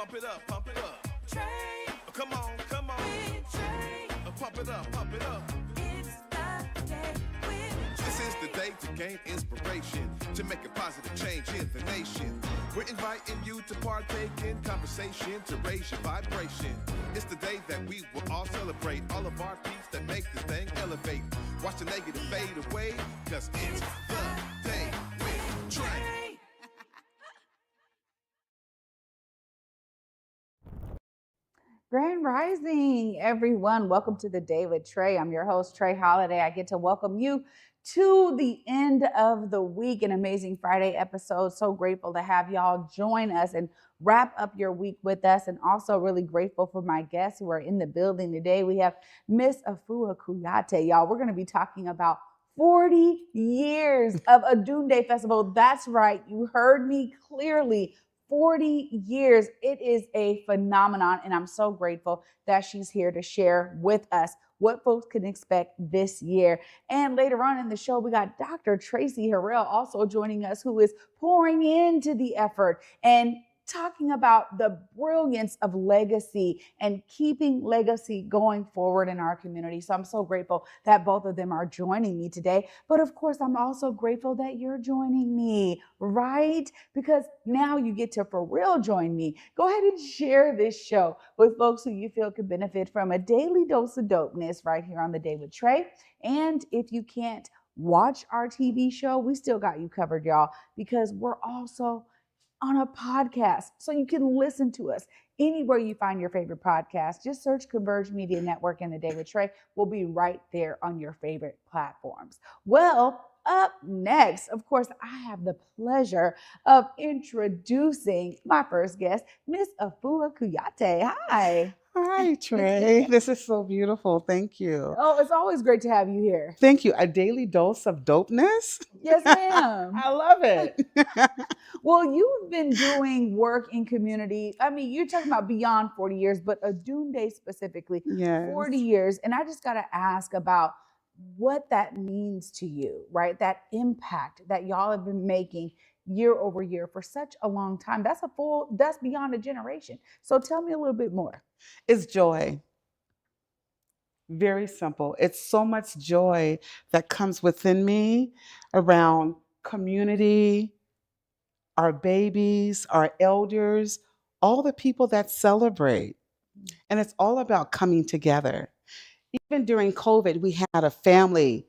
Pump it up, pump it up. Trae. Come on, come on. Pump it up, pump it up. It's the day with Trae. This is the day to gain inspiration, to make a positive change in the nation. We're inviting you to partake in conversation, to raise your vibration. It's the day that we will all celebrate all of our peace that make this thing elevate. Watch the negative fade away, cause it's the day with Trae. Grand Rising, everyone. Welcome to the Day with Trae. I'm your host, Trae Holiday. I get to welcome you to the end of the week, an amazing Friday episode. So grateful to have y'all join us and wrap up your week with us. And also really grateful for my guests who are in the building today. We have Miss Afua Kouyaté, y'all. We're going to be talking about 40 years of Odunde Festival. That's right. You heard me clearly. 40 years. It is a phenomenon, and I'm so grateful that she's here to share with us what folks can expect this year. And later on in the show, we got Dr. Traci Harrell also joining us, who is pouring into the effort and talking about the brilliance of legacy and keeping legacy going forward in our community. So I'm so grateful that both of them are joining me today. But of course, I'm also grateful that you're joining me, right? Because now you get to for real join me. Go ahead and share this show with folks who you feel could benefit from a daily dose of dopeness right here on The Day with Trae. And if you can't watch our TV show, we still got you covered, y'all, because we're also on a podcast, so you can listen to us anywhere you find your favorite podcast. Just search Converge Media Network and The Day with Trae. We'll be right there on your favorite platforms. Well, up next, of course, I have the pleasure of introducing my first guest, Miss Afua Kouyaté. Hi. Hi, Trae. This is so beautiful. Thank you. Oh, it's always great to have you here. Thank you. A daily dose of dopeness? Yes, ma'am. I love it. Well, you've been doing work in community. I mean, you're talking about beyond 40 years, but Odunde specifically, Yes. 40 years. And I just got to ask about what that means to you, right? That impact that y'all have been making year over year for such a long time. That's beyond a generation. So tell me a little bit more. It's joy. Very simple. It's so much joy that comes within me around community, our babies, our elders, all the people that celebrate. And it's all about coming together. Even during COVID, we had a family,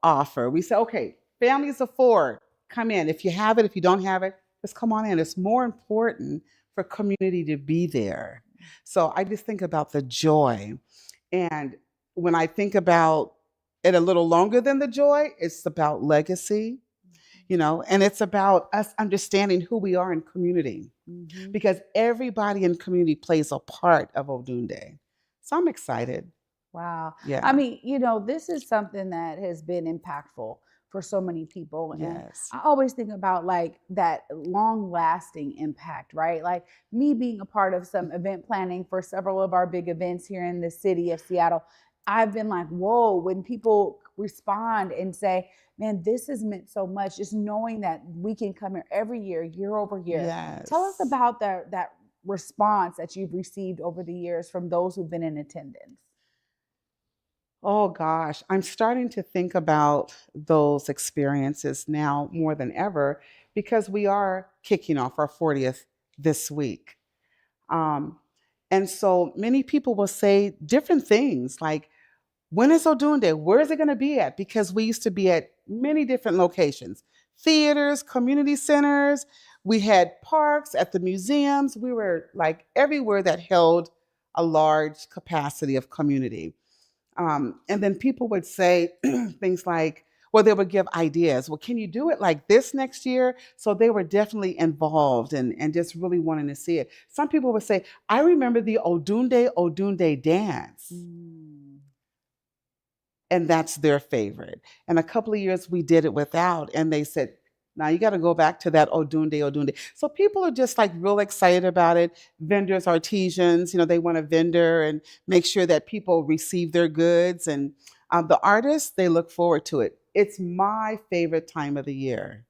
offer. We said, okay, families of 4, come in. If you have it, if you don't have it, just come on in. It's more important for community to be there. So I just think about the joy. And when I think about it a little longer than the joy, it's about legacy, and it's about us understanding who we are in community, because everybody in community plays a part of Odunde. So I'm excited. Wow. Yeah. I mean, this is something that has been impactful for so many people. And Yes. I always think about like that long lasting impact, right? Like me being a part of some event planning for several of our big events here in the city of Seattle. I've been like, whoa, when people respond and say, man, this has meant so much, just knowing that we can come here every year over year. Yes. Tell us about that response that you've received over the years from those who've been in attendance. Oh gosh, I'm starting to think about those experiences now more than ever, because we are kicking off our 40th this week. And so many people will say different things like, when is Odunde? Where is it going to be at? Because we used to be at many different locations, theaters, community centers. We had parks, at the museums. We were like everywhere that held a large capacity of community. And then people would say things like, well, they would give ideas. Well, can you do it like this next year? So they were definitely involved and just really wanting to see it. Some people would say, I remember the Odunde dance. And that's their favorite. And a couple of years we did it without, and they said, now you got to go back to that Odunde. So people are just like real excited about it. Vendors, artisans, they want a vendor and make sure that people receive their goods. And the artists, they look forward to it. It's my favorite time of the year.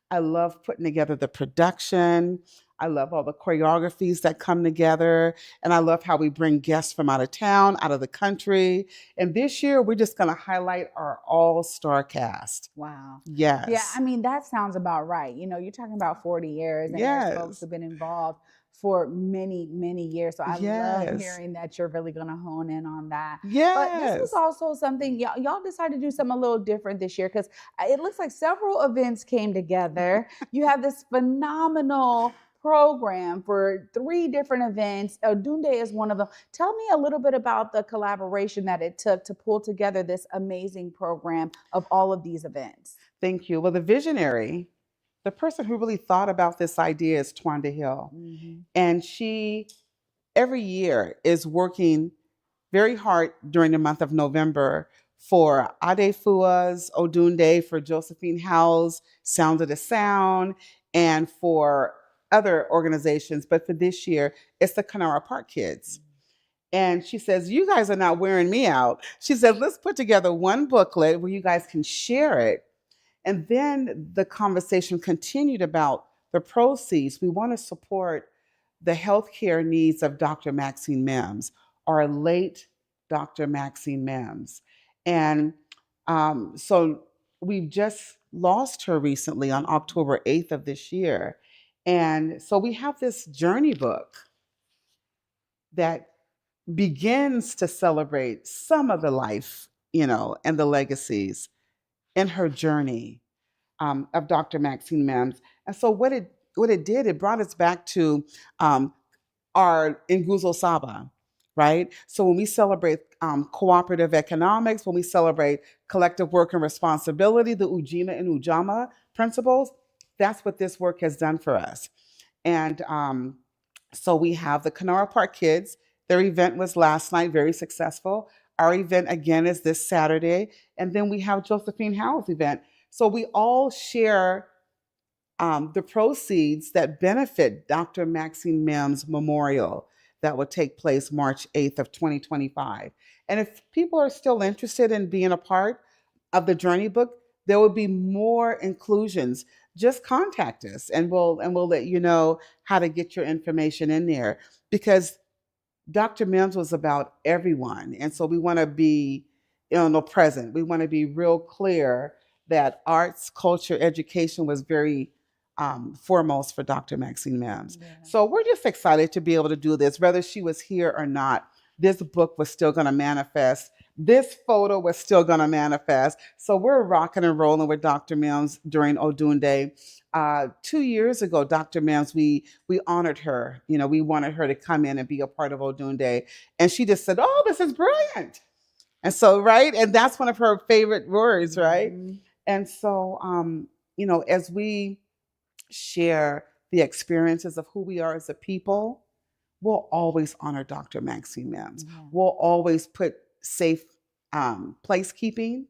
I love putting together the production. I love all the choreographies that come together. And I love how we bring guests from out of town, out of the country. And this year, we're just going to highlight our all-star cast. Wow. Yes. Yeah, I mean, that sounds about right. You're talking about 40 years, and there's folks Yes. who've been involved for many, many years. So I love Yes. hearing that you're really going to hone in on that. But this Yes. was also something y'all decided to do something a little different this year, because it looks like several events came together. You have this phenomenal program for 3 different events. Odunde is one of them. Tell me a little bit about the collaboration that it took to pull together this amazing program of all of these events. Thank you. Well, the visionary, the person who really thought about this idea is Twanda Hill. Mm-hmm. And she, every year, is working very hard during the month of November for ADEFUA's Odunde, for Josephine Howe's Sound of the Sound, and for other organizations. But for this year, it's the Kanara Park Kids. And she says, you guys are not wearing me out. She said, let's put together one booklet where you guys can share it. And then the conversation continued about the proceeds. We want to support the healthcare needs of Dr. Maxine Mims, our late Dr. Maxine Mims. And so we've just lost her recently on October 8th of this year. And so we have this journey book that begins to celebrate some of the life, and the legacies in her journey of Dr. Maxine Mims. And so what it did, it brought us back to our Nguzo Saba, right? So when we celebrate cooperative economics, when we celebrate collective work and responsibility, the Ujima and Ujama principles, that's what this work has done for us. And so we have the Kanara Park Kids. Their event was last night, very successful. Our event again is this Saturday. And then we have Josephine Howe's event. So we all share the proceeds that benefit Dr. Maxine Mims Memorial that will take place March 8th of 2025. And if people are still interested in being a part of the Journey Book, there will be more inclusions. Just contact us and we'll let you know how to get your information in there, because Dr. Mims was about everyone. And so we want to be present. We want to be real clear that arts, culture, education was very foremost for Dr. Maxine Mims. Yeah. So we're just excited to be able to do this, whether she was here or not. This book was still going to manifest. This photo was still going to manifest. So we're rocking and rolling with Dr. Mims during Odunde. 2 years ago, Dr. Mims, we honored her. We wanted her to come in and be a part of Odunde. And she just said, oh, this is brilliant. And so, right? And that's one of her favorite words, right? Mm-hmm. And so, as we share the experiences of who we are as a people, we'll always honor Dr. Maxine Mims. Mm-hmm. We'll always put safe placekeeping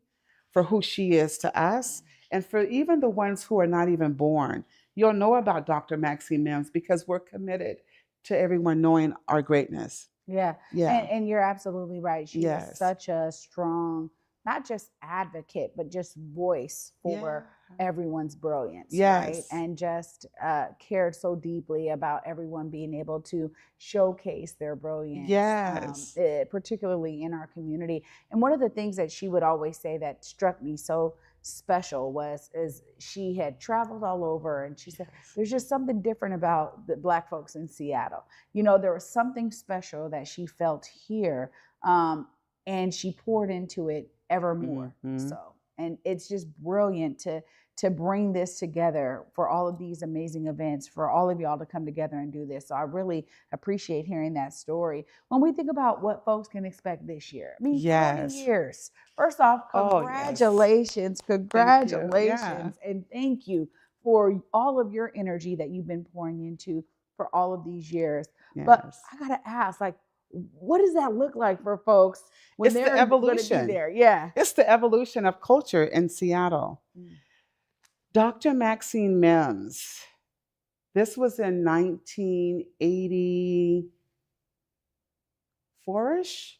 for who she is to us. And for even the ones who are not even born, you'll know about Dr. Maxine Mims because we're committed to everyone knowing our greatness. Yeah. And you're absolutely right. She Yes. is such a strong, not just advocate, but just voice for everyone's brilliance. Yes. Right? And just cared so deeply about everyone being able to showcase their brilliance. Yes. Particularly in our community. And one of the things that she would always say that struck me so special is she had traveled all over, and she said there's just something different about the Black folks in Seattle. There was something special that she felt here, and she poured into it ever more. Mm-hmm. So, and it's just brilliant to bring this together for all of these amazing events, for all of y'all to come together and do this. So I really appreciate hearing that story. When we think about what folks can expect this year, 40 years. First off, congratulations, congratulations, and thank you for all of your energy that you've been pouring into for all of these years. Yes. But I gotta ask, what does that look like for folks when they're going to be there? Yeah, it's the evolution of culture in Seattle. Mm. Dr. Maxine Mims, this was in 1984-ish,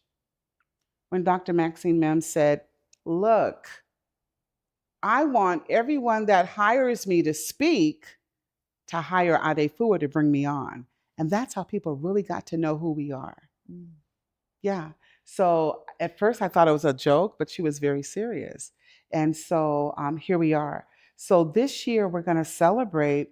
when Dr. Maxine Mims said, look, I want everyone that hires me to speak to hire ADEFUA to bring me on. And that's how people really got to know who we are. Mm. Yeah. So at first I thought it was a joke, but she was very serious. And so here we are. So this year we're going to celebrate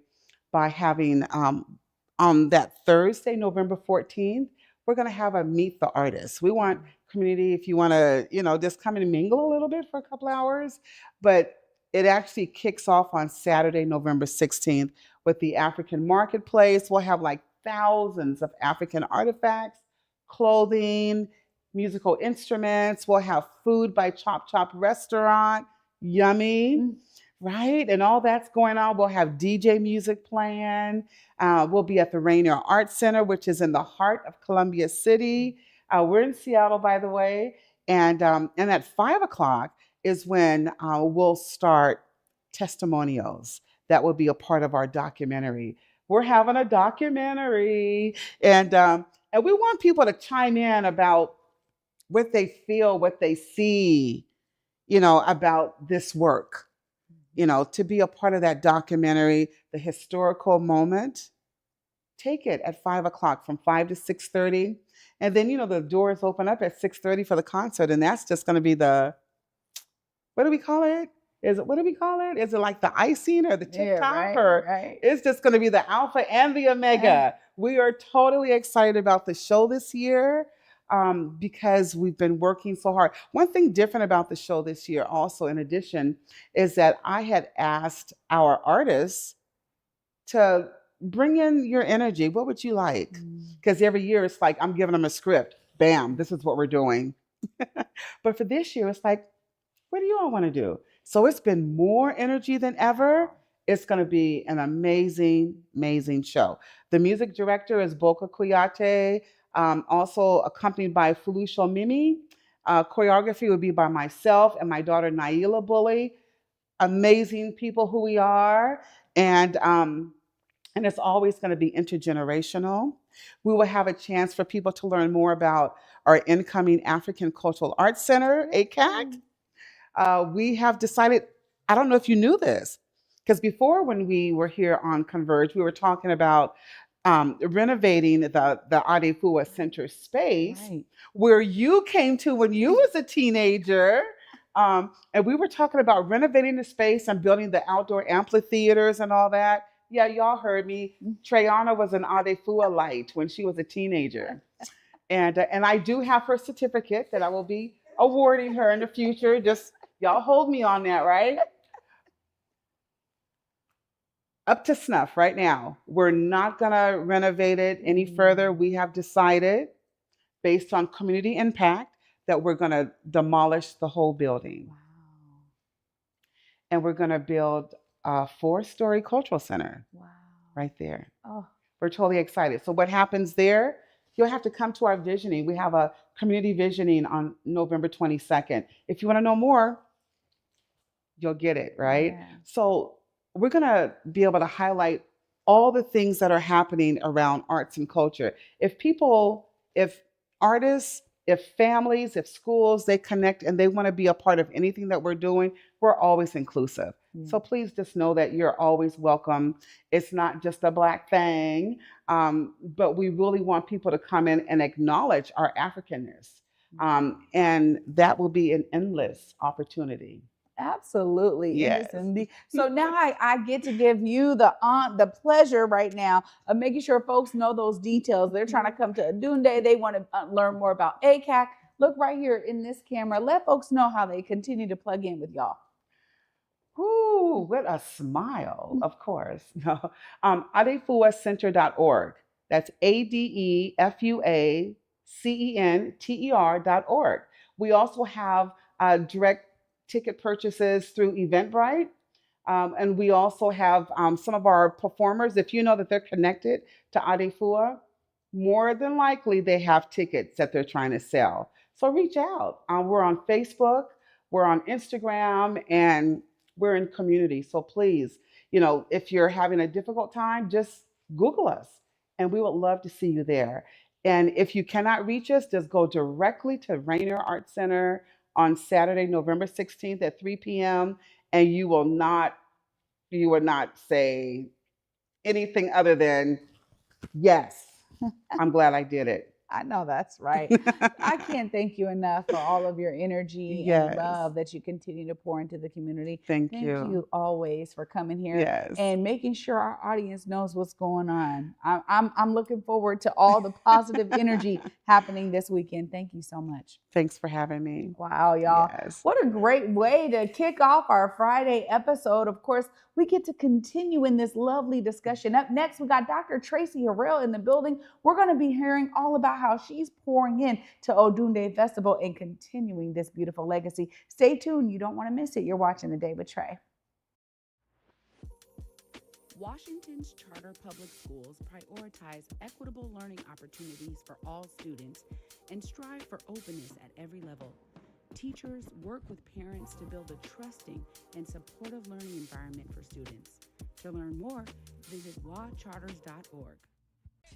by having on that Thursday, November 14th, we're going to have a Meet the Artist. We want community, if you want to, just come and mingle a little bit for a couple hours. But it actually kicks off on Saturday, November 16th with the African Marketplace. We'll have like thousands of African artifacts, clothing, musical instruments. We'll have food by Chop Chop Restaurant. Yummy, right? And all that's going on. We'll have DJ music playing. We'll be at the Rainier Arts Center, which is in the heart of Columbia City. We're in Seattle, by the way. And at 5 o'clock is when we'll start testimonials. That will be a part of our documentary. We're having a documentary, and we want people to chime in about what they feel, what they see, about this work, to be a part of that documentary, the historical moment. Take it at 5 o'clock, from 5 to 6:30. And then, the doors open up at 6:30 for the concert. And that's just going to be what do we call it? What do we call it? Is it like the icing or the tip top? Right. It's just going to be the alpha and the omega. We are totally excited about the show this year because we've been working so hard. One thing different about the show this year also, in addition, is that I had asked our artists to bring in your energy. What would you like? Because every year it's like, I'm giving them a script. Bam, this is what we're doing. But for this year, it's like, what do you all want to do? So it's been more energy than ever. It's going to be an amazing, amazing show. The music director is Afua Kouyaté, also accompanied by Felusho Mimi. Choreography would be by myself and my daughter Naila Bully. Amazing people who we are. And it's always going to be intergenerational. We will have a chance for people to learn more about our incoming African Cultural Arts Center, ACAC. We have decided, I don't know if you knew this, because before when we were here on Converge, we were talking about renovating the ADEFUA Center space, right, where you came to when you was a teenager. And we were talking about renovating the space and building the outdoor amphitheaters and all that. Yeah, y'all heard me. Trayana was an ADEFUA light when she was a teenager. And I do have her certificate that I will be awarding her in the future. Just y'all hold me on that, right? Up to snuff right now. We're not going to renovate it any further. We have decided, based on community impact, that we're going to demolish the whole building. Wow. And we're going to build a 4-story cultural center. Wow. Right there. Oh. We're totally excited. So what happens there? You'll have to come to our visioning. We have a community visioning on November 22nd. If you want to know more, you'll get it, right? Yeah. So we're going to be able to highlight all the things that are happening around arts and culture. If artists, if families, if schools, they connect and they want to be a part of anything that we're doing, we're always inclusive. So please just know that you're always welcome. It's not just a Black thing, but we really want people to come in and acknowledge our Africanness. And that will be an endless opportunity. Absolutely. Yes. So now I get to give you the pleasure right now of making sure folks know those details. They're trying to come to Odunde. They want to learn more about ACAC. Look right here in this camera. Let folks know how they continue to plug in with y'all. Ooh, what a smile, of course. ADEFUAcenter.org. That's ADEFUACENTER.org. We also have direct ticket purchases through Eventbrite. And we also have some of our performers, if you know that they're connected to ADEFUA, more than likely they have tickets that they're trying to sell. So reach out. We're on Facebook, we're on Instagram, and we're in community. So please, if you're having a difficult time, just Google us and we would love to see you there. And if you cannot reach us, just go directly to Rainier Arts Center on Saturday, November 16th at 3 p.m. and you will not say, anything other than, yes, I'm glad I did it. I know that's right. I can't thank you enough for all of your energy and Yes. love that you continue to pour into the community. Thank Thank you. you always for coming here Yes. and making sure our audience knows what's going on. I'm looking forward to all the positive energy happening this weekend. Thank you so much. Thanks for having me. Wow, y'all. Yes. What a great way to kick off our Friday episode. Of course, we get to continue in this lovely discussion. Up next, we got Dr. Traci Harrell in the building. We're going to be hearing all about how she's pouring in to Odunde Festival and continuing this beautiful legacy. Stay tuned. You don't want to miss it. You're watching The Day with Trae. Washington's charter public schools prioritize equitable learning opportunities for all students and strive for openness at every level. Teachers work with parents to build a trusting and supportive learning environment for students. To learn more, visit wacharters.org.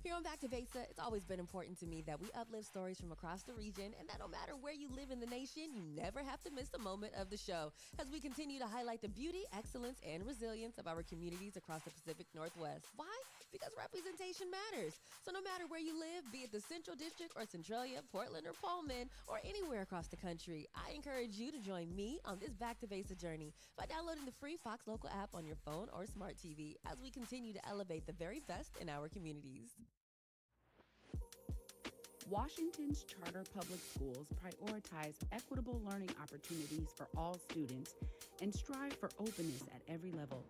Here on Back to Basics, it's always been important to me that we uplift stories from across the region, and that no matter where you live in the nation, you never have to miss a moment of the show as we continue to highlight the beauty, excellence, and resilience of our communities across the Pacific Northwest. Why? Because representation matters. So no matter where you live, be it the Central District or Centralia, Portland or Pullman, or anywhere across the country, I encourage you to join me on this Back to Basics journey by downloading the free Fox Local app on your phone or smart TV as we continue to elevate the very best in our communities. Washington's charter public schools prioritize equitable learning opportunities for all students and strive for openness at every level.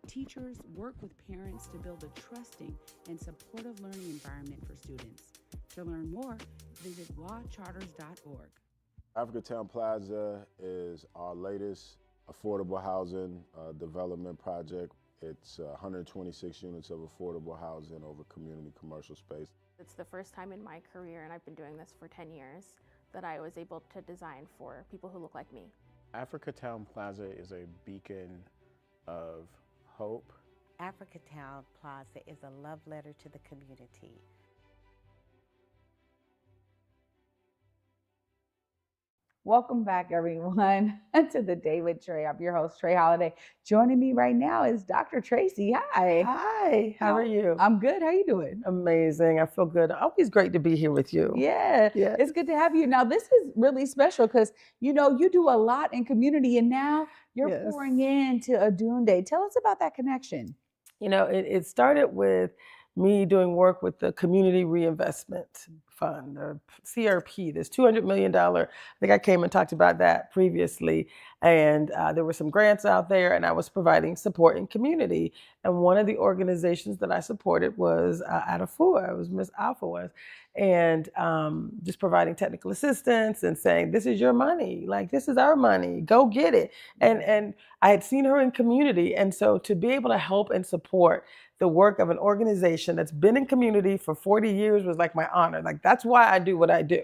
Teachers work with parents to build a trusting and supportive learning environment for students. To learn more, visit wacharters.org. Africa Town Plaza is our latest affordable housing development project. It's 126 units of affordable housing over community commercial space. It's the first time in my career, and I've been doing this for 10 years, that I was able to design for people who look like me. Africa Town Plaza is a beacon of hope. Africa Town Plaza is a love letter to the community. Welcome back, everyone, to The Day with Trae. I'm your host, Trae Holiday. Joining me right now is Dr. Traci. Hi. Hi, how are you? I'm good. How you doing? Amazing. I feel good. Always great to be here with you. Yeah, it's good to have you. Now, this is really special because, you do a lot in community, and now you're pouring into Odunde. Tell us about that connection. It started with me doing work with the Community Reinvestment Fund, the CRP, this $200 million. I think I came and talked about that previously. And there were some grants out there, and I was providing support in community. And one of the organizations that I supported was ADEFUA. It was Miss Afua. And just providing technical assistance and saying, this is your money. Like, this is our money. Go get it. And I had seen her in community. And so to be able to help and support the work of an organization that's been in community for 40 years was like my honor. Like, that's why I do what I do.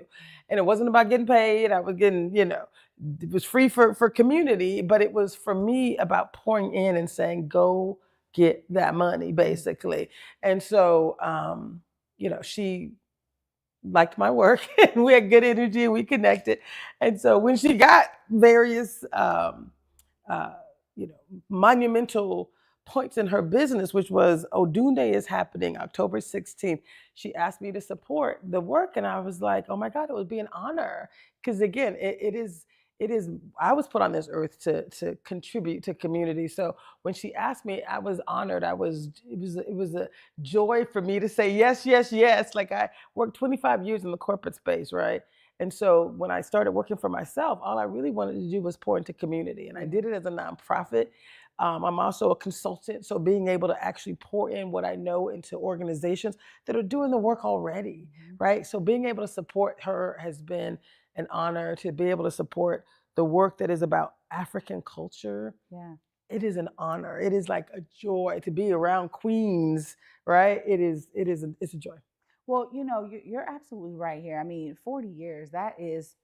And it wasn't about getting paid. I was getting, it was free for community, but it was for me about pouring in and saying, go get that money, basically. And so, she liked my work and we had good energy and we connected. And so when she got various, monumental points in her business, which was Odunde is happening October 16th. She asked me to support the work. And I was like, oh my God, it would be an honor. Because again, it is, I was put on this earth to contribute to community. So when she asked me, I was honored. It was a joy for me to say, yes, yes, yes. Like, I worked 25 years in the corporate space, right? And so when I started working for myself, all I really wanted to do was pour into community. And I did it as a nonprofit. I'm also a consultant, so being able to actually pour in what I know into organizations that are doing the work already, right? So being able to support her has been an honor. To be able to support the work that is about African culture, it is an honor. It is like a joy to be around queens, right? It's a joy. Well, you're absolutely right here. I mean, 40 years, that is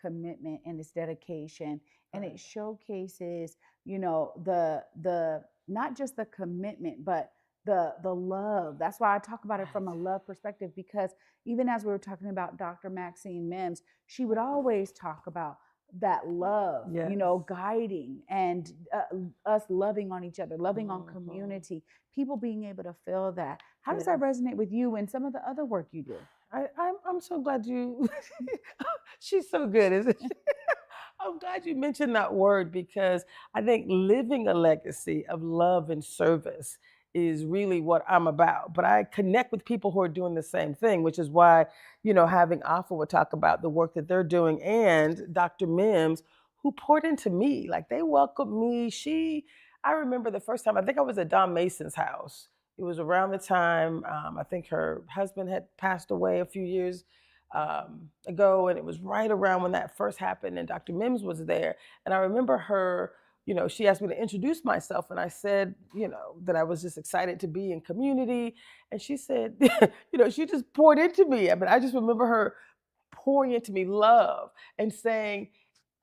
commitment and it's dedication, and it showcases, the not just the commitment, but the love. That's why I talk about it from a love perspective, because even as we were talking about Dr. Maxine Mims, she would always talk about that love, Yes. guiding and us loving on each other, loving on Mhm. community, people being able to feel that. How does Yes. that resonate with you and some of the other work you do? I'm so glad you. She's so good, isn't she? I'm glad you mentioned that word because I think living a legacy of love and service is really what I'm about. But I connect with people who are doing the same thing, which is why, having Afua talk about the work that they're doing and Dr. Mims, who poured into me. Like they welcomed me. I remember the first time, I think I was at Don Mason's house. It was around the time, I think her husband had passed away a few years ago, and it was right around when that first happened, and Dr. Mims was there. And I remember her, she asked me to introduce myself, and I said, that I was just excited to be in community. And she said, she just poured into me. I mean, I just remember her pouring into me love and saying,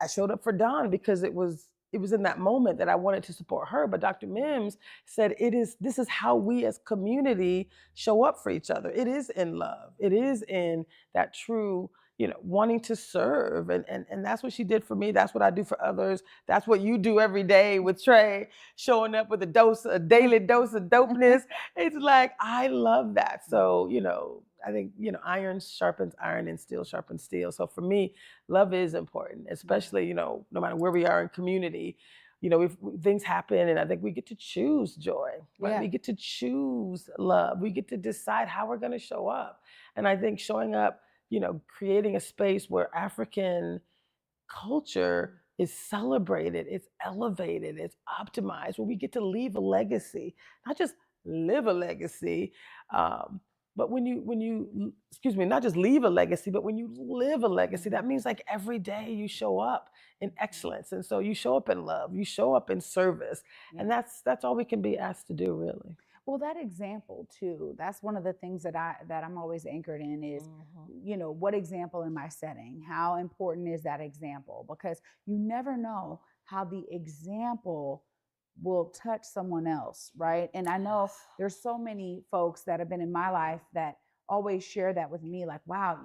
I showed up for Dawn because it was in that moment that I wanted to support her. But Dr. Mims said, this is how we as community show up for each other. It is in love. It is in that true, wanting to serve. And that's what she did for me. That's what I do for others. That's what you do every day with Trae, showing up with a daily dose of dopeness. It's like, I love that. So, I think, iron sharpens iron and steel sharpens steel. So for me, love is important, especially, no matter where we are in community. Things happen, and I think we get to choose joy, right? Yeah. We get to choose love. We get to decide how we're going to show up. And I think showing up, creating a space where African culture is celebrated, it's elevated, it's optimized, where we get to leave a legacy, not just live a legacy. But when you, not just leave a legacy, but when you live a legacy, that means like every day you show up in excellence. And so you show up in love, you show up in service. Yeah. And that's all we can be asked to do, really. Well, that example too, that's one of the things that I'm always anchored in is, what example am I setting? How important is that example? Because you never know how the example will touch someone else, right? And I know there's so many folks that have been in my life that always share that with me, like, wow,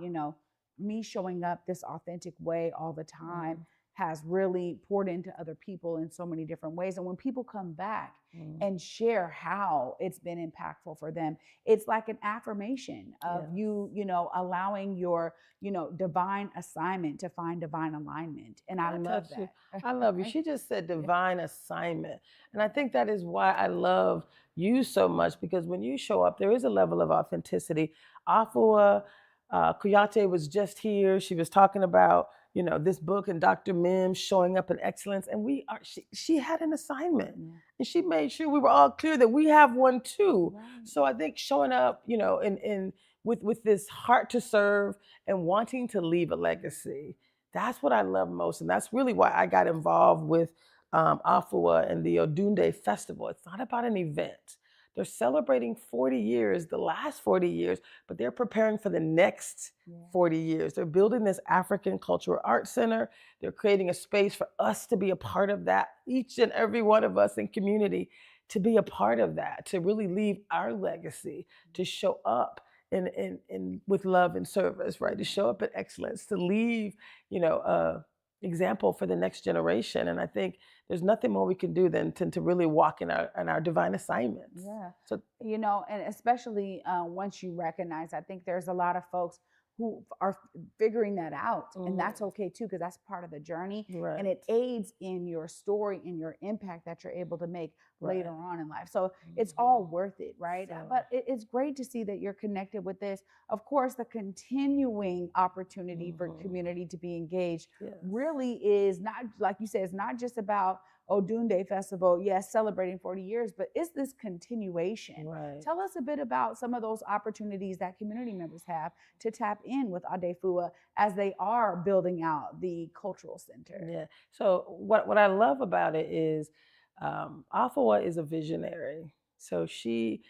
me showing up this authentic way all the time has really poured into other people in so many different ways. And when people come back and share how it's been impactful for them, it's like an affirmation of you allowing your, divine assignment to find divine alignment. And I love that. I love you. She just said divine assignment. And I think that is why I love you so much, because when you show up, there is a level of authenticity. Afua Kouyaté was just here. She was talking about, this book and Dr. Mims showing up in excellence. And she had an assignment, and she made sure we were all clear that we have one too. Right. So I think showing up, with this heart to serve and wanting to leave a legacy, that's what I love most. And that's really why I got involved with Afua and the Odunde Festival. It's not about an event. They're celebrating 40 years, the last 40 years, but they're preparing for the next 40 years. They're building this African Cultural Arts Center. They're creating a space for us to be a part of that, each and every one of us in community to be a part of that, to really leave our legacy, to show up in with love and service, right? To show up in excellence, to leave, example for the next generation. And I think there's nothing more we can do than to really walk in our divine assignments. Yeah. So, and especially once you recognize, I think there's a lot of folks who are figuring that out, and that's okay too, because that's part of the journey, right. And it aids in your story and your impact that you're able to make later on in life. So it's all worth it, right? So. But it's great to see that you're connected with this. Of course, the continuing opportunity for community to be engaged really is not, like you said, it's not just about Odunde Festival, yes, celebrating 40 years, but it's this continuation. Right. Tell us a bit about some of those opportunities that community members have to tap in with ADEFUA as they are building out the cultural center. Yeah. So what I love about it is Afua is a visionary. So she's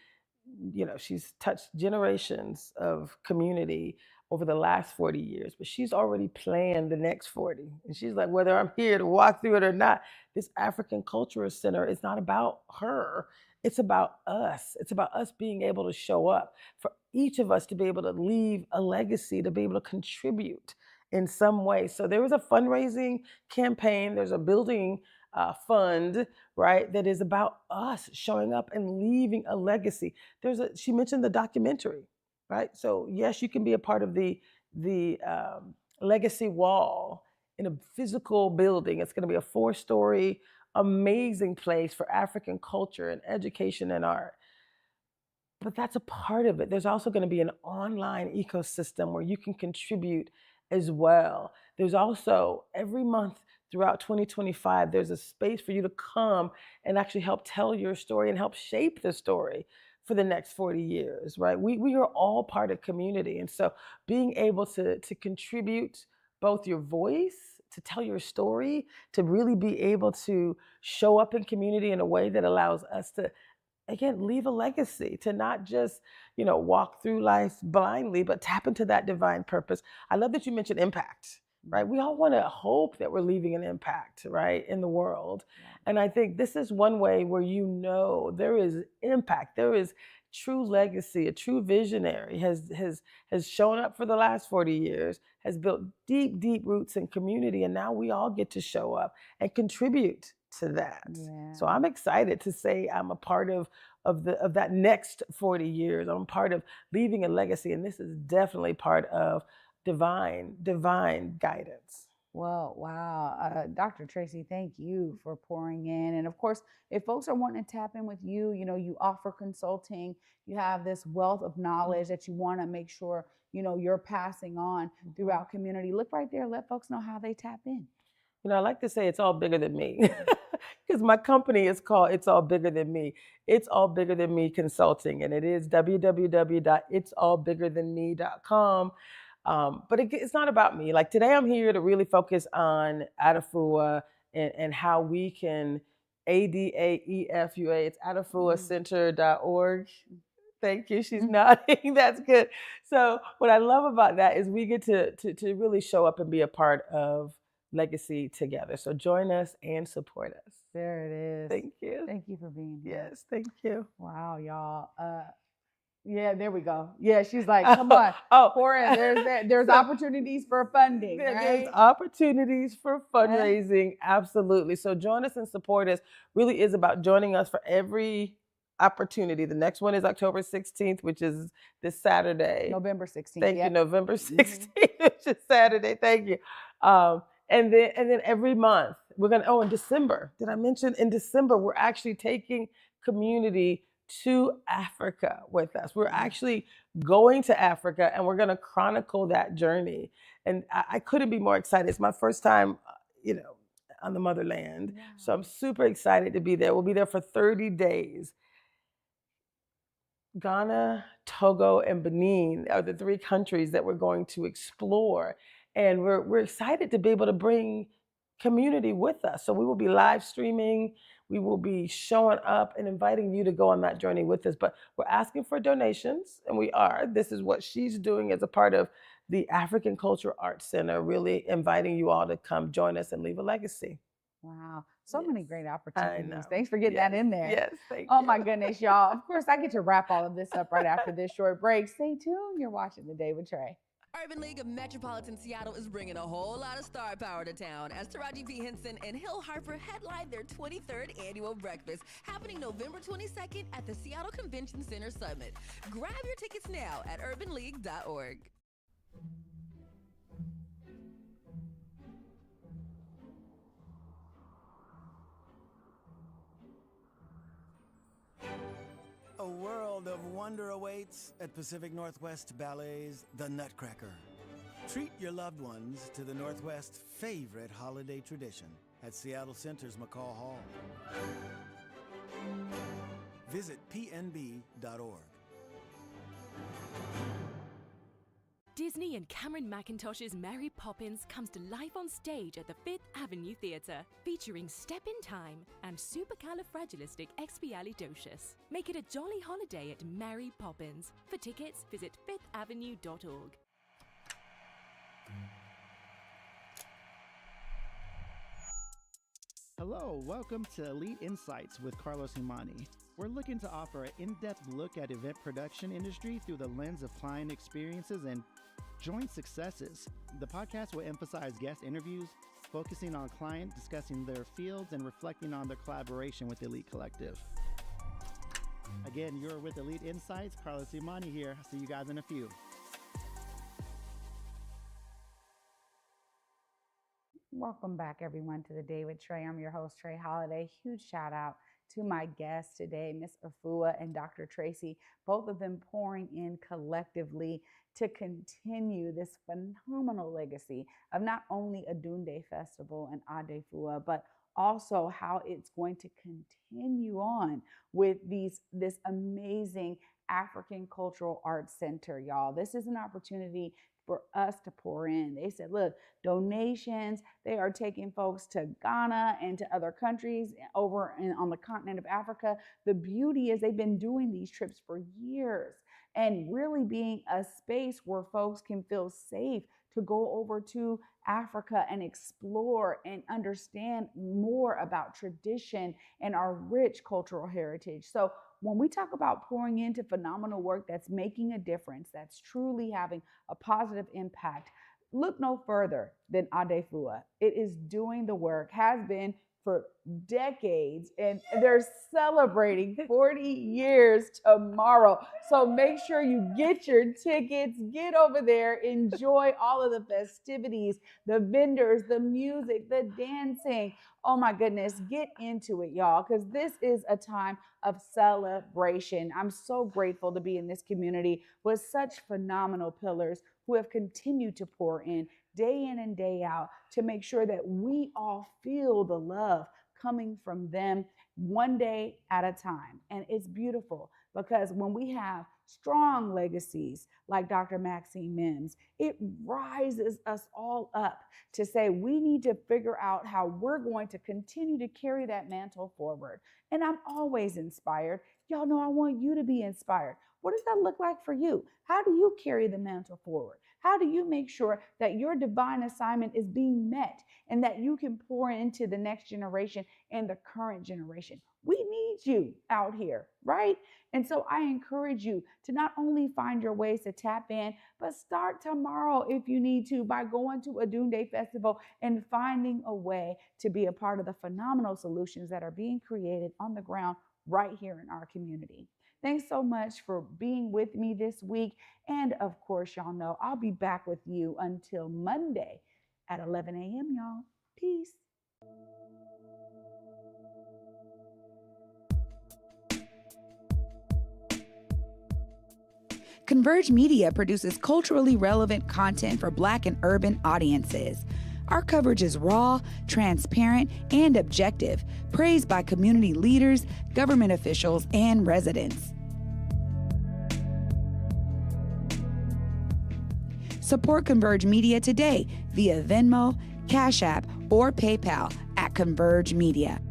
touched generations of community over the last 40 years, but she's already planned the next 40. And she's like, whether I'm here to walk through it or not, this African Cultural Center is not about her. It's about us. It's about us being able to show up, for each of us to be able to leave a legacy, to be able to contribute in some way. So there was a fundraising campaign. There's a building fund, right, that is about us showing up and leaving a legacy. She mentioned the documentary, right? So yes, you can be a part of the legacy wall in a physical building. It's going to be a 4-story, amazing place for African culture and education and art. But that's a part of it. There's also going to be an online ecosystem where you can contribute as well. There's also every month throughout 2025, there's a space for you to come and actually help tell your story and help shape the story for the next 40 years, right? We are all part of community. And so being able to contribute both your voice, to tell your story, to really be able to show up in community in a way that allows us to, again, leave a legacy, to not just, walk through life blindly, but tap into that divine purpose. I love that you mentioned impact, right? We all want to hope that we're leaving an impact, right, in the world. Yeah. And I think this is one way where there is impact, there is true legacy, a true visionary has shown up for the last 40 years, has built deep, deep roots in community, and now we all get to show up and contribute to that. Yeah. So I'm excited to say I'm a part of that next 40 years. I'm part of leaving a legacy, and this is definitely part of divine guidance. Well, wow. Dr. Traci, thank you for pouring in. And of course, if folks are wanting to tap in with you, you offer consulting, you have this wealth of knowledge that you want to make sure, you're passing on throughout community. Look right there. Let folks know how they tap in. I like to say it's all bigger than me because my company is called It's All Bigger Than Me. It's All Bigger Than Me Consulting, and it is www.itsallbiggerthanme.com. But it's not about me. Like today, I'm here to really focus on ADEFUA and how we can ADAEFUA. It's ADEFUAcenter.org. Thank you. She's nodding. That's good. So what I love about that is we get to really show up and be a part of legacy together. So join us and support us. There it is. Thank you. Thank you for being here. Yes, thank you. Wow, y'all. Yeah, there we go. Yeah, she's like, come on. Pour in. There's opportunities for funding, right? There's opportunities for fundraising, absolutely. So join us and support us. Really is about joining us for every opportunity. The next one is October 16th, which is this Saturday. November 16th. Thank you. November 16th, which is Saturday. Thank you. And then every month we're in December. Did I mention in December we're actually taking community to Africa with us? We're actually going to Africa and we're going to chronicle that journey. And I couldn't be more excited. It's my first time, on the motherland. Yeah. So I'm super excited to be there. We'll be there for 30 days. Ghana, Togo, and Benin are the 3 countries that we're going to explore. And we're excited to be able to bring community with us. So we will be live streaming. We will be showing up and inviting you to go on that journey with us. But we're asking for donations, and we are. This is what she's doing as a part of the African Culture Arts Center, really inviting you all to come join us and leave a legacy. Wow. So many great opportunities. Thanks for getting that in there. Yes, thank you. Oh my goodness, y'all. Of course, I get to wrap all of this up right after this short break. Stay tuned. You're watching The Day with Trae. Urban League of Metropolitan Seattle is bringing a whole lot of star power to town as Taraji P. Henson and Hill Harper headline their 23rd annual breakfast happening November 22nd at the Seattle Convention Center Summit. Grab your tickets now at urbanleague.org. A world of wonder awaits at Pacific Northwest Ballet's The Nutcracker. Treat your loved ones to the Northwest's favorite holiday tradition at Seattle Center's McCall Hall. Visit pnb.org. Disney and Cameron Mackintosh's Mary Poppins comes to life on stage at the Fifth Avenue Theatre, featuring Step in Time and Supercalifragilisticexpialidocious. Make it a jolly holiday at Mary Poppins. For tickets, visit fifthavenue.org. Hello, welcome to Elite Insights with Carlos Imani. We're looking to offer an in-depth look at event production industry through the lens of client experiences and Joint Successes. The podcast will emphasize guest interviews, focusing on clients, discussing their fields, and reflecting on their collaboration with Elite Collective. Again, you're with Elite Insights. Carlos Imani here. See you guys in a few. Welcome back, everyone, to the Day with Trae. I'm your host, Trae Holiday. Huge shout out to my guests today, Miss Afua and Dr. Traci, both of them pouring in collectively to continue this phenomenal legacy of not only Odunde Festival and ADEFUA, but also how it's going to continue on with this amazing African Cultural Arts Center, y'all. This is an opportunity for us to pour in. They said, look, donations, they are taking folks to Ghana and to other countries over on the continent of Africa. The beauty is they've been doing these trips for years and really being a space where folks can feel safe to go over to Africa and explore and understand more about tradition and our rich cultural heritage. So when we talk about pouring into phenomenal work that's making a difference, that's truly having a positive impact, look no further than ADEFUA. It is doing the work, has been for decades, and they're celebrating 40 years tomorrow. So make sure you get your tickets, get over there, enjoy all of the festivities, the vendors, the music, the dancing. Oh my goodness, get into it, y'all, because this is a time of celebration. I'm so grateful to be in this community with such phenomenal pillars who have continued to pour in day in and day out to make sure that we all feel the love coming from them one day at a time. And it's beautiful because when we have strong legacies like Dr. Maxine Mims, it rises us all up to say we need to figure out how we're going to continue to carry that mantle forward. And I'm always inspired. Y'all know I want you to be inspired. What does that look like for you? How do you carry the mantle forward? How do you make sure that your divine assignment is being met and that you can pour into the next generation and the current generation? We need you out here, right? And so I encourage you to not only find your ways to tap in, but start tomorrow if you need to by going to Odunde Festival and finding a way to be a part of the phenomenal solutions that are being created on the ground right here in our community. Thanks so much for being with me this week. And of course, y'all know I'll be back with you until Monday at 11 a.m., y'all. Peace. Converge Media produces culturally relevant content for Black and urban audiences. Our coverage is raw, transparent, and objective, praised by community leaders, government officials, and residents. Support Converge Media today via Venmo, Cash App, or PayPal at Converge Media.